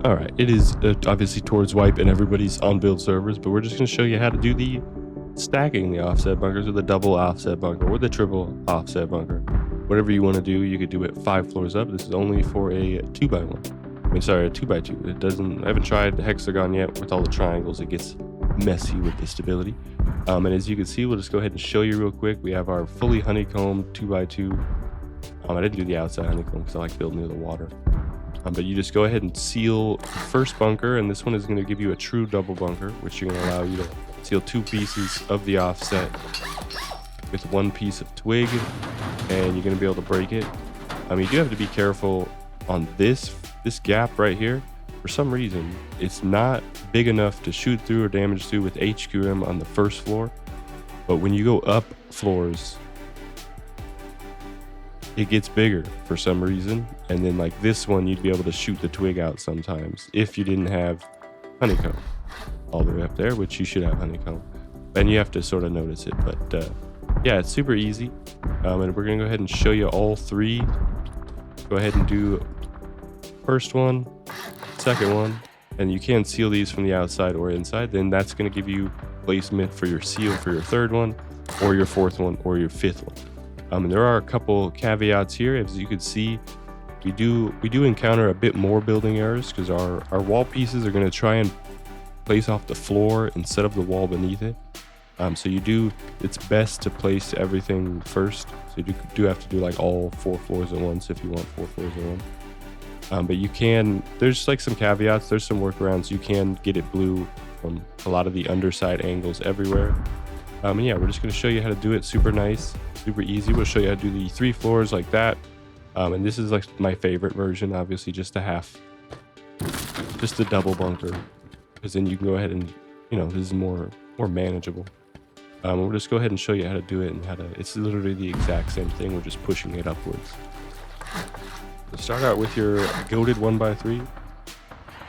All right, it is obviously towards wipe and everybody's on build servers, but we're just going to show you how to do the stacking the offset bunkers with the double offset bunker or the triple offset bunker. Whatever you want to do, you could do it 5 floors up. This is only for a 2x1. I mean, sorry, a 2x2. It doesn't. I haven't tried the hexagon yet with all the triangles. It gets messy with the stability. And as you can see, we'll just go ahead and show you real quick. We have our fully honeycombed 2x2. I didn't do the outside honeycomb because I like building near the water. But you just go ahead and seal the first bunker, and this one is going to give you a true double bunker, which are going to allow you to seal 2 pieces of the offset with 1 piece of twig, and you're going to be able to break it. You do have to be careful on this gap right here. For some reason, it's not big enough to shoot through or damage through with HQM on the first floor, but when you go up floors, it gets bigger for some reason. And then like this one, you'd be able to shoot the twig out sometimes if you didn't have honeycomb all the way up there, which you should have honeycomb, and you have to sort of notice it. But yeah, it's super easy. And we're gonna go ahead and show you all 3. Go ahead and do first one, second one, and you can seal these from the outside or inside. Then that's going to give you placement for your seal for your 3rd one or your 4th one or your 5th one. And there are a couple caveats here. As you can see, we do encounter a bit more building errors because our wall pieces are going to try and place off the floor instead of the wall beneath it. So it's best to place everything first. So you do have to do like all 4 floors at once if you want 4 floors at once. But there's like some caveats, there's some workarounds. You can get it blue from a lot of the underside angles everywhere. And yeah, we're just going to show you how to do it. Super nice, super easy. We'll show you how to do the 3 floors like that. And this is like my favorite version, obviously just a double bunker, because then you can go ahead and, this is more manageable. We'll just go ahead and show you how to do it and it's literally the exact same thing. We're just pushing it upwards. So start out with your goated 1x3.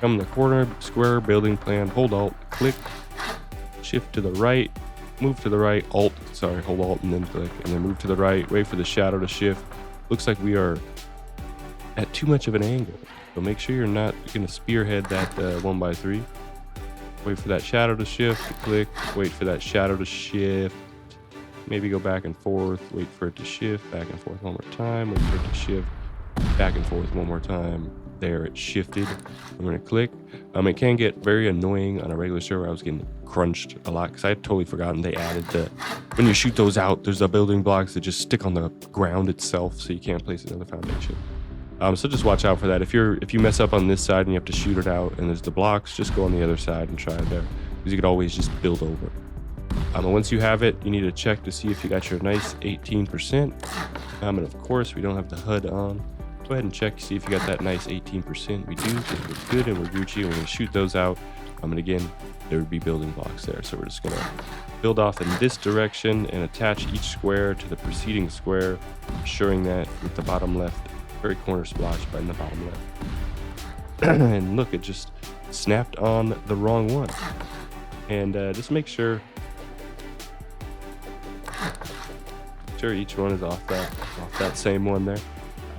Come in the corner, square, building plan, hold Alt, click, shift to the right, move to the right, hold Alt and then click, and then move to the right, wait for the shadow to shift. Looks like we are at too much of an angle, so make sure you're not going to spearhead that 1x3. Wait for that shadow to shift, click, wait for that shadow to shift, maybe go back and forth, wait for it to shift, back and forth one more time, wait for it to shift, back and forth one more time. There, it shifted. I'm going to click. It can get very annoying on a regular server. I was getting crunched a lot because I had totally forgotten they added when you shoot those out, there's the building blocks that just stick on the ground itself, so you can't place another foundation. So just watch out for that. If you mess up on this side and you have to shoot it out and there's the blocks, just go on the other side and try it there, because you could always just build over. Once you have it, you need to check to see if you got your nice 18%. And of course, we don't have the HUD on. Go ahead and check, see if you got that nice 18%. We do, because we're good and we're Gucci, and we're going to shoot those out. And again, there would be building blocks there. So we're just going to build off in this direction and attach each square to the preceding square, ensuring that with the bottom left, very corner splotch, but in the bottom left. And look, it just snapped on the wrong one. And just make sure each one is off that same one there.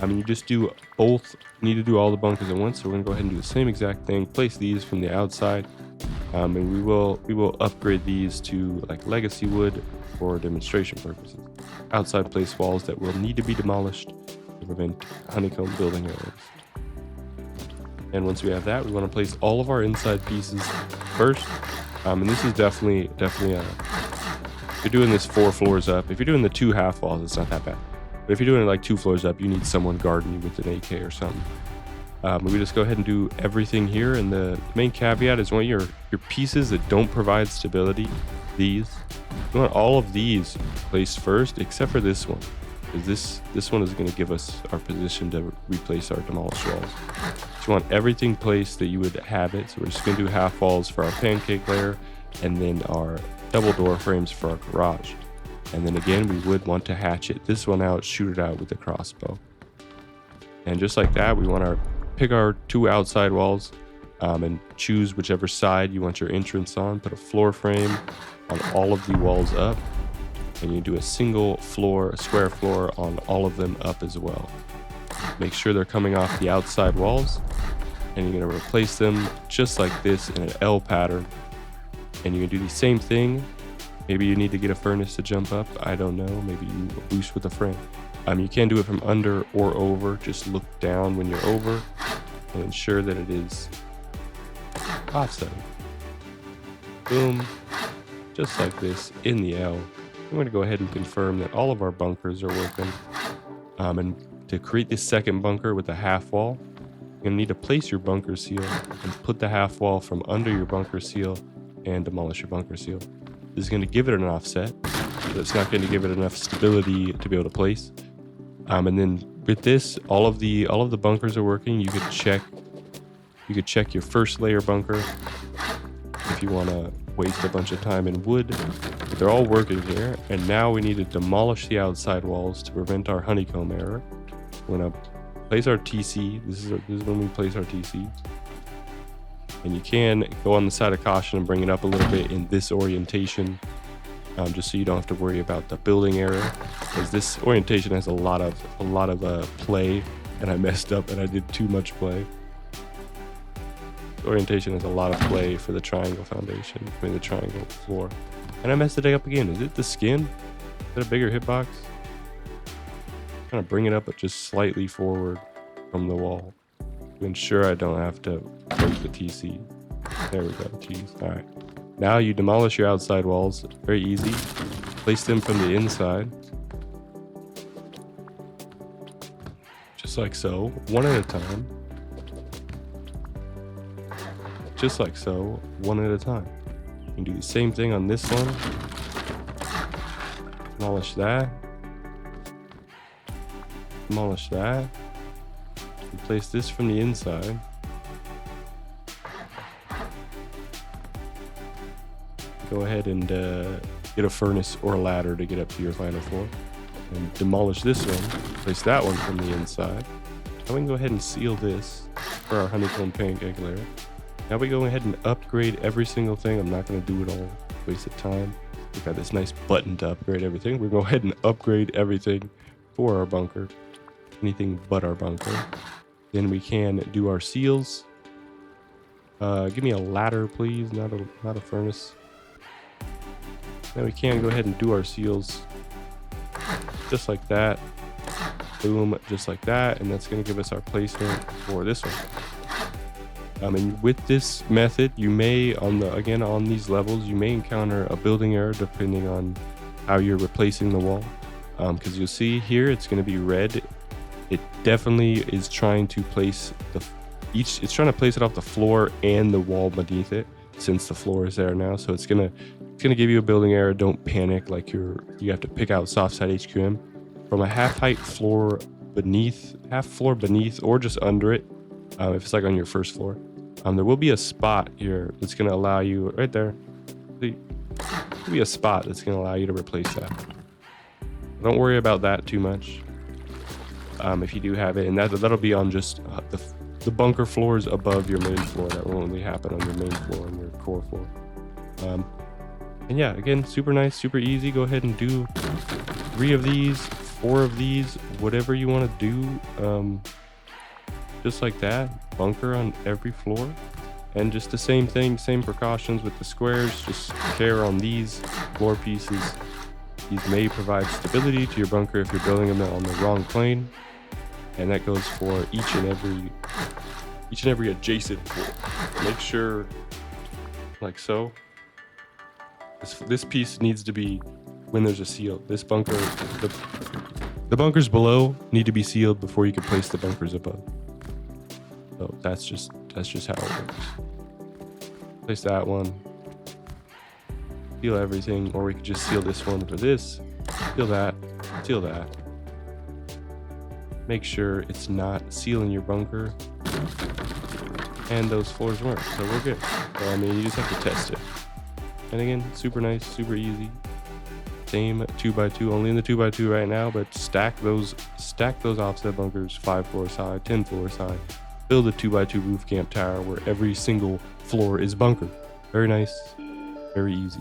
You just do both. You need to do all the bunkers at once, so we're gonna go ahead and do the same exact thing. Place these from the outside, and we will upgrade these to like legacy wood for demonstration purposes. Outside place walls that will need to be demolished to prevent honeycomb building errors. And once we have that, we want to place all of our inside pieces first. And this is definitely if you're doing this 4 floors up. If you're doing the 2 half walls, it's not that bad. But if you're doing it like 2 floors up, you need someone guarding you with an AK or something. We just go ahead and do everything here. And the main caveat is want your pieces that don't provide stability, you want all of these placed first, except for this one. Because this one is going to give us our position to replace our demolished walls. So you want everything placed that you would have it. So we're just going to do half walls for our pancake layer, and then our double door frames for our garage. And then again, we would want to hatchet this one out, shoot it out with the crossbow. And just like that, we want to pick our 2 outside walls and choose whichever side you want your entrance on. Put a floor frame on all of the walls up, and you do a single floor, a square floor on all of them up as well. Make sure they're coming off the outside walls. and you're gonna replace them just like this in an L pattern. And you're gonna do the same thing. Maybe you need to get a furnace to jump up. I don't know. Maybe you boost with a friend. You can do it from under or over. Just look down when you're over and ensure that it is offset. Boom. Just like this in the L. I'm going to go ahead and confirm that all of our bunkers are working. And to create this second bunker with a half wall, you're going to need to place your bunker seal and put the half wall from under your bunker seal and demolish your bunker seal. This is going to give it an offset, but it's not going to give it enough stability to be able to place. And then with this, all of the bunkers are working. You could check your first layer bunker if you want to waste a bunch of time in wood. But they're all working here, and now we need to demolish the outside walls to prevent our honeycomb error. We're gonna place our TC. This is when we place our TC. And you can go on the side of caution and bring it up a little bit in this orientation, just so you don't have to worry about the building error, because this orientation has a lot of play, and I messed up and I did too much play. The orientation has a lot of play for the triangle foundation, the triangle floor, and I messed it up again. Is it the skin? Is that a bigger hitbox? Kind of bring it up, but just slightly forward from the wall to ensure I don't have to break the TC. There we go. Jeez. All right. Now you demolish your outside walls. Very easy. Place them from the inside. Just like so. One at a time. Just like so. One at a time. You can do the same thing on this one. Demolish that. Demolish that. And place this from the inside. Go ahead and get a furnace or a ladder to get up to your final floor. And demolish this one. Place that one from the inside. Now we can go ahead and seal this for our honeycomb pancake layer. Now we go ahead and upgrade every single thing. I'm not going to do it all. Waste of time. We've got this nice button to upgrade everything. We're going to go ahead and upgrade everything for our bunker. Anything but our bunker. Then we can do our seals. Give me a ladder, please. Not a furnace. Then we can go ahead and do our seals. Just like that. Boom. Just like that. And that's going to give us our placement for this one. And with this method, you may, on these levels, you may encounter a building error depending on how you're replacing the wall. Because you'll see here, it's going to be red. It definitely is trying to place it's trying to place it off the floor and the wall beneath it, since the floor is there now. So it's gonna give you a building error. Don't panic. Like you have to pick out soft side HQM from a half floor beneath, or just under it. If it's like on your first floor, there will be a spot here that's going to allow you right there. There'll be a spot that's going to allow you to replace that. Don't worry about that too much. If you do have it, and that'll be on just the bunker floors above your main floor. That will only happen on your main floor and your core floor. And yeah, again, super nice, super easy. Go ahead and do 3 of these, 4 of these, whatever you want to do. Just like that, bunker on every floor, and just the same thing, same precautions with the squares. Just care on these floor pieces. These may provide stability to your bunker if you're building them on the wrong plane, and that goes for each and every adjacent floor. Make sure, like so, this piece needs to be when there's a seal. This bunker, the bunkers below need to be sealed before you can place the bunkers above. So that's just how it works. Place that one. Seal everything, or we could just seal this one for this. Seal that. Seal that. Make sure it's not sealing your bunker. And those floors work, so we're good. So, I mean, you just have to test it. And again, super nice, super easy. Same 2x2, only in the 2x2 right now, but stack those offset bunkers 5 floors high, 10 floors high. Build a 2x2 roof camp tower where every single floor is bunkered. Very nice, very easy.